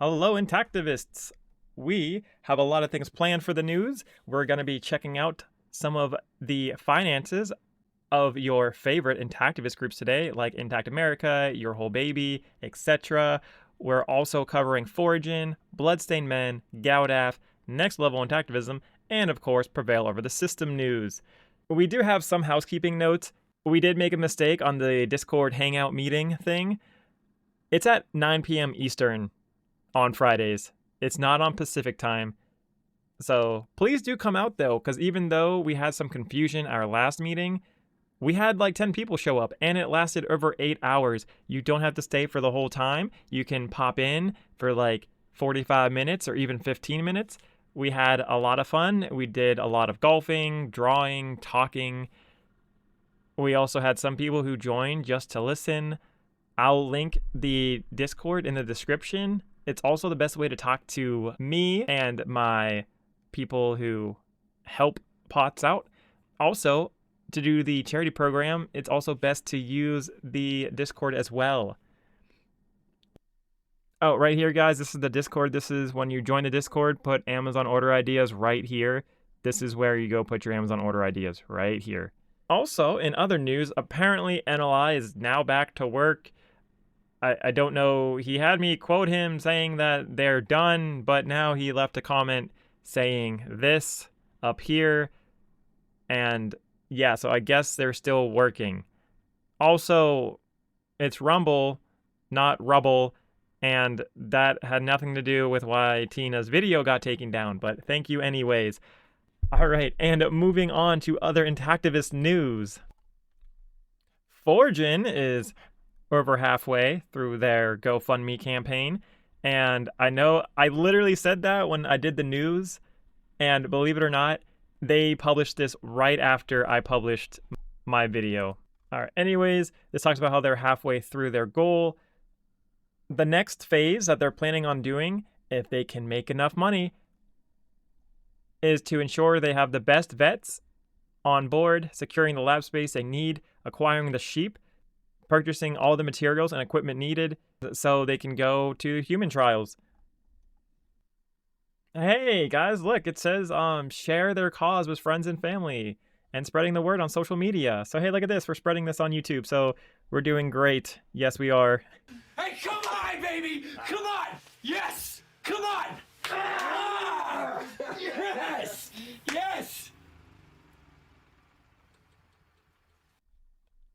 Hello, intactivists. We have a lot of things planned for the news. We're going to be checking out some of the finances of your favorite intactivist groups today, like Intact America, Your Whole Baby, etc. We're also covering Foragin, Bloodstained Men, Gowdaf, Next Level Intactivism, and of course, Prevail over the System news. We do have some housekeeping notes. We did make a mistake on the Discord Hangout meeting thing. It's at 9 p.m. Eastern on Fridays. It's not on Pacific time. So please do come out though, because even though we had some confusion at our last meeting, we had like 10 people show up and it lasted over 8 hours. You don't have to stay for the whole time. You can pop in for like 45 minutes or even 15 minutes. We had a lot of fun. We did a lot of golfing, drawing, talking. We also had some people who joined just to listen. I'll link the Discord in the description. It's also the best way to talk to me and my people who help POTS out. Also, to do the charity program, it's also best to use the Discord as well. Oh, right here, guys, this is the Discord. This is when you join the Discord, put Amazon order ideas right here. This is where you go put your Amazon order ideas right here. Also, in other news, apparently NLI is now back to work. I don't know, he had me quote him saying that they're done, but now he left a comment saying this up here. And yeah, so I guess they're still working. Also, it's Rumble, not Rubble, and that had nothing to do with why Tina's video got taken down, but thank you anyways. All right, and moving on to other intactivist news. Foragin is over halfway through their GoFundMe campaign. And I know I literally said that when I did the news, and believe it or not, they published this right after I published my video. All right, anyways, this talks about how they're halfway through their goal. The next phase that they're planning on doing, if they can make enough money, is to ensure they have the best vets on board, securing the lab space they need, acquiring the sheep, purchasing all the materials and equipment needed so they can go to human trials. Hey guys, look, it says share their cause with friends and family and spreading the word on social media. So hey, look at this, we're spreading this on YouTube, so we're doing great. Yes, we are. Hey, come on, baby! Come on! Yes! Come on! Ah! Yes! Yes!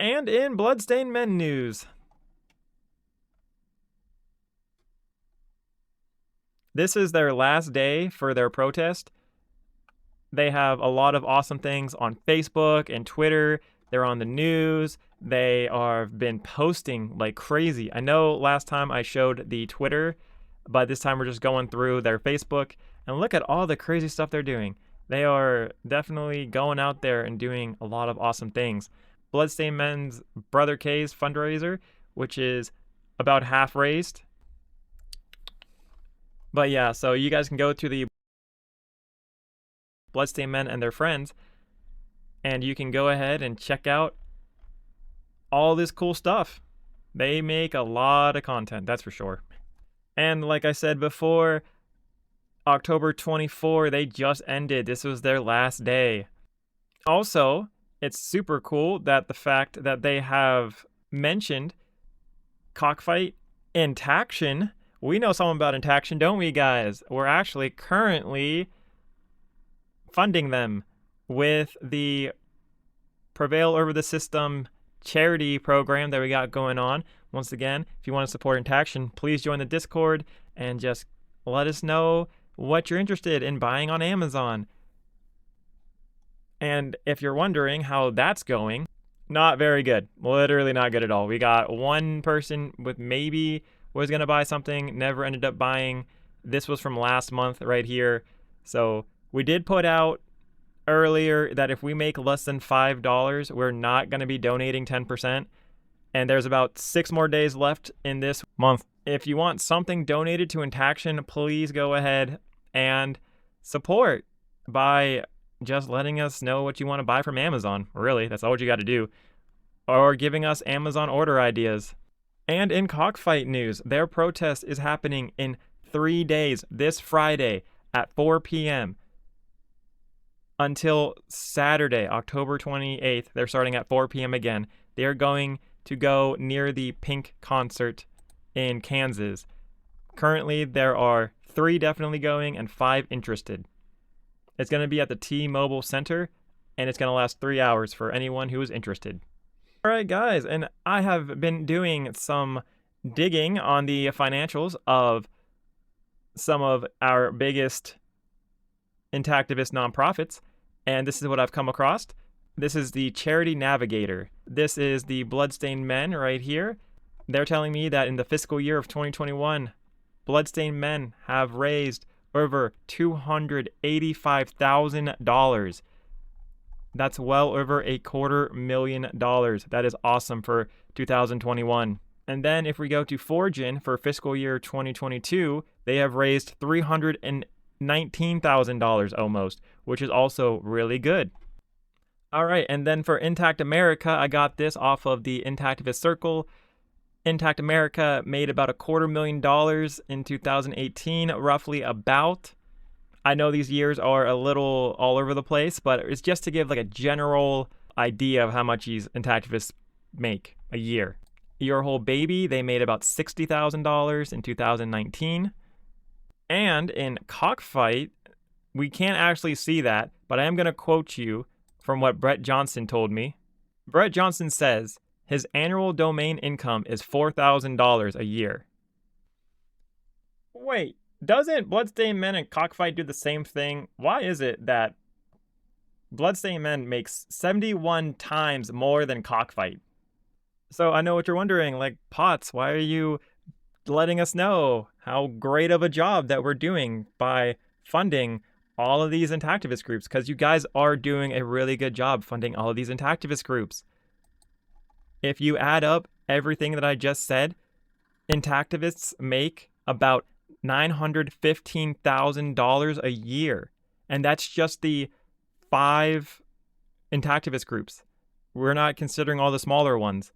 And in Bloodstained Men news, this is their last day for their protest. They have a lot of awesome things on Facebook and Twitter. They're on the news. They have been posting like crazy. I know last time I showed the Twitter, but this time we're just going through their Facebook. And look at all the crazy stuff they're doing. They are definitely going out there and doing a lot of awesome things. Bloodstained Men's Brother K's fundraiser, which is about half raised. But yeah, so you guys can go to the Bloodstained Men and their friends, and you can go ahead and check out all this cool stuff. They make a lot of content, that's for sure. And like I said before, October 24, they just ended. This was their last day. Also, it's super cool that the fact that they have mentioned Cockfight Intaction. We know something about Intaction, don't we, guys? We're actually currently funding them with the Prevail over the System charity program that we got going on. Once again, if you want to support Intaction, please join the Discord and just let us know what you're interested in buying on Amazon. And if you're wondering how that's going, not very good. Literally not good at all. We got one person with maybe was going to buy something, never ended up buying. This was from last month right here. So we did put out earlier that if we make less than $5, we're not going to be donating 10%. And there's about 6 more days left in this month. If you want something donated to Intaction, please go ahead and support by just letting us know what you want to buy from Amazon. Really, that's all you got to do. Or giving us Amazon order ideas. And in Cockfight news, their protest is happening in 3 days, this Friday at 4 p.m. until Saturday, October 28th. They're starting at 4 p.m. again. They're going to go near the Pink concert in Kansas. Currently, there are 3 definitely going and 5 interested. It's going to be at the T-Mobile Center, and it's going to last 3 hours for anyone who is interested. All right, guys, and I have been doing some digging on the financials of some of our biggest intactivist nonprofits, and this is what I've come across. This is the Charity Navigator. This is the Bloodstained Men right here. They're telling me that in the fiscal year of 2021, Bloodstained Men have raised over $285,000. That's well over $250,000. That is awesome for 2021. And then if we go to Forgin for fiscal year 2022, they have raised $319,000 almost, which is also really good. All right, and then for Intact America, I got this off of the Intactivist Circle. Intact America made about $250,000 in 2018, roughly about. I know these years are a little all over the place, but it's just to give like a general idea of how much these intactivists make a year. Your Whole Baby, they made about $60,000 in 2019. And in Cockfight, we can't actually see that, but I am going to quote you from what Brett Johnson told me. Brett Johnson says his annual domain income is $4,000 a year. Wait, doesn't Bloodstained Men and Cockfight do the same thing? Why is it that Bloodstained Men makes 71 times more than Cockfight? So I know what you're wondering, like, Potts, why are you letting us know how great of a job that we're doing by funding all of these intactivist groups? Because you guys are doing a really good job funding all of these intactivist groups. If you add up everything that I just said, intactivists make about $915,000 a year. And that's just the 5 intactivist groups. We're not considering all the smaller ones.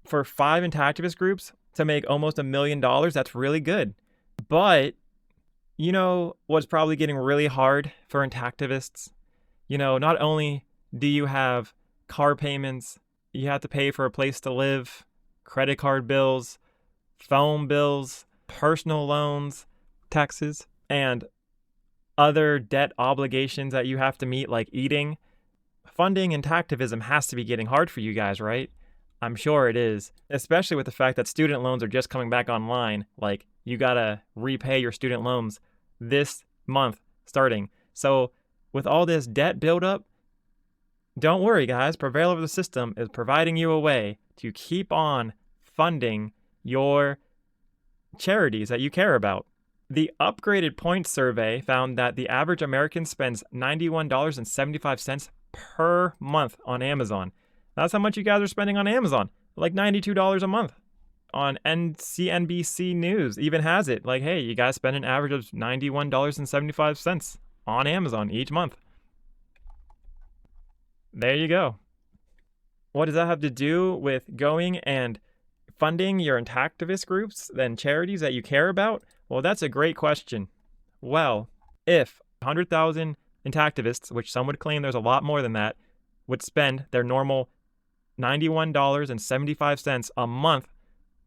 For 5 intactivist groups to make almost $1 million, that's really good. But, you know what's probably getting really hard for intactivists? You know, not only do you have car payments, you have to pay for a place to live, credit card bills, phone bills, personal loans, taxes, and other debt obligations that you have to meet, like eating. Funding intactivism has to be getting hard for you guys, right? I'm sure it is, especially with the fact that student loans are just coming back online. Like, you gotta repay your student loans this month starting. So with all this debt buildup, don't worry, guys. Prevail over the System is providing you a way to keep on funding your charities that you care about. The upgraded points survey found that the average American spends $91.75 per month on Amazon. That's how much you guys are spending on Amazon, like $92 a month. On CNBC News even has it, like, hey, you guys spend an average of $91.75 on Amazon each month. There you go. What does that have to do with going and funding your intactivist groups and charities that you care about? Well, that's a great question. Well, if 100,000 intactivists, which some would claim there's a lot more than that, would spend their normal $91.75 a month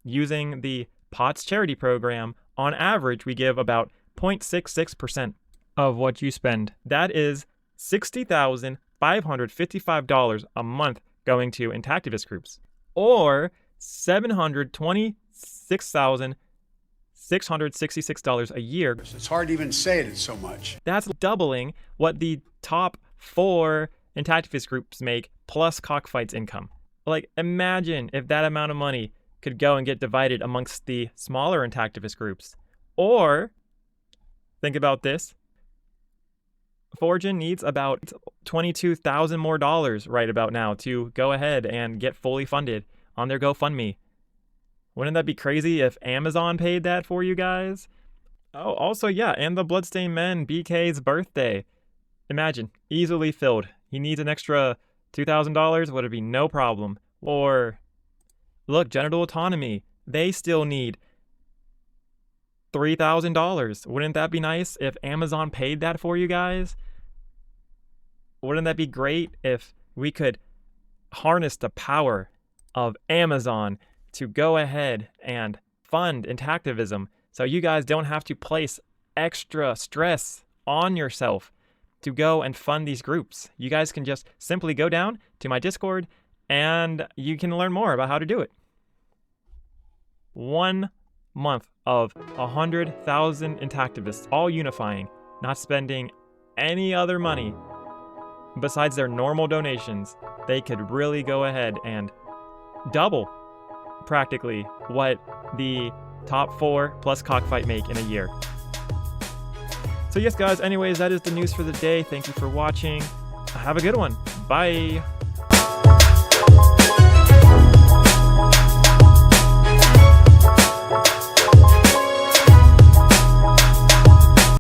using the POTS charity program, on average, we give about 0.66% of what you spend. That is $60,555 a month going to intactivist groups, or $726,666 a year. It's hard to even say it, it's so much. That's doubling what the top 4 intactivist groups make plus Cockfight's income. Like, imagine if that amount of money could go and get divided amongst the smaller intactivist groups. Or, think about this. Forgin needs about $22,000 more right about now to go ahead and get fully funded on their GoFundMe. Wouldn't that be crazy if Amazon paid that for you guys? Oh, also, yeah, and the Bloodstained Men BK's birthday. Imagine, easily filled. He needs an extra $2,000, would it be no problem? Or, look, genital autonomy. They still need $3,000. Wouldn't that be nice if Amazon paid that for you guys? Wouldn't that be great if we could harness the power of Amazon to go ahead and fund intactivism so you guys don't have to place extra stress on yourself to go and fund these groups? You guys can just simply go down to my Discord and you can learn more about how to do it. 1 month of 100,000 intactivists all unifying, not spending any other money besides their normal donations. They could really go ahead and double practically what the top 4 plus Cockfight make in a year. So yes guys, anyways, that is the news for the day. Thank you for watching. Have a good one. Bye.